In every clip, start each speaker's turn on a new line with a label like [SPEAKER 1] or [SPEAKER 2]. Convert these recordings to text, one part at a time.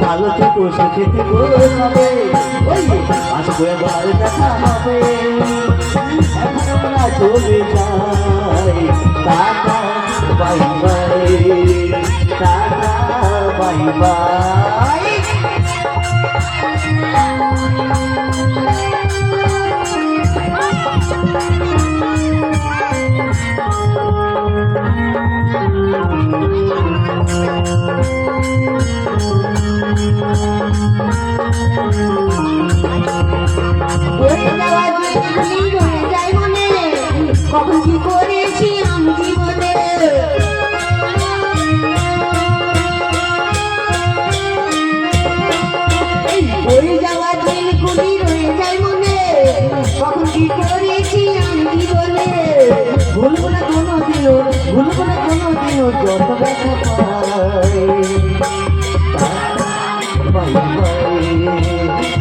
[SPEAKER 1] ভালো থেকো সুখে থেকো সবে ওই আসবো এবার দেখা হবে এখন আমরা চলে যাই tata bye bye tata bye by
[SPEAKER 2] কখন কি করেছি আমি জীবনে পড়ে যাওয়া দিনগুলি রয়ে যায় মনে কখন কি করেছি আমি জীবনে
[SPEAKER 1] ভুলবো না কোনোদিনও ভুলবো না কোনোদিনও যত ব্যথা pi by bye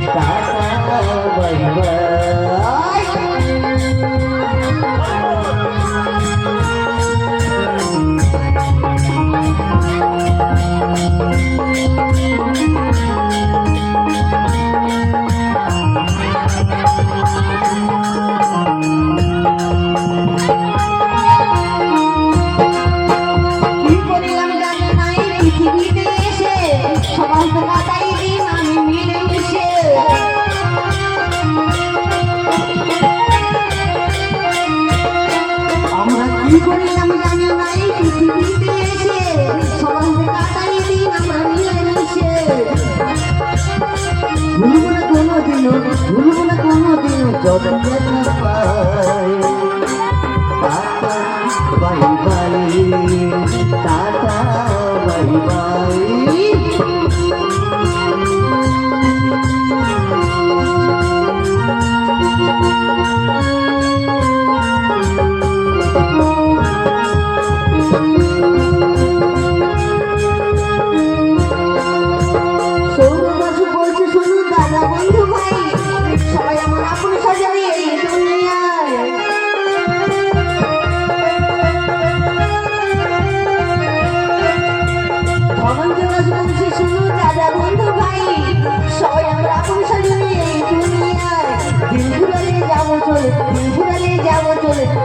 [SPEAKER 1] tata bye by
[SPEAKER 2] কি করিলাম জানি না এই পৃথিবীতে এসে সবাই কাটাই দিন আমরা মিলেমিশে
[SPEAKER 1] ভুলবো না কোনোদিনও ভুলবো না কোনোদিনও যত ব্যথা পাই tata bye bye tata bye bye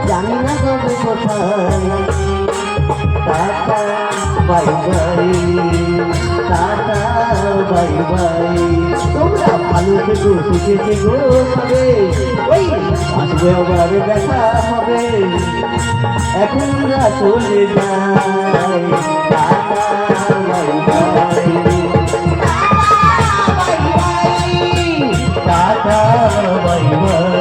[SPEAKER 1] জানি না কবে কোথায় tata bye bye tata bye bye তোমরা ভালো থেকো সুখে থেকো সবে ওই আসবো আবার দেখা হবে এখন আমরা চলে যাই tata bye bye tata bye by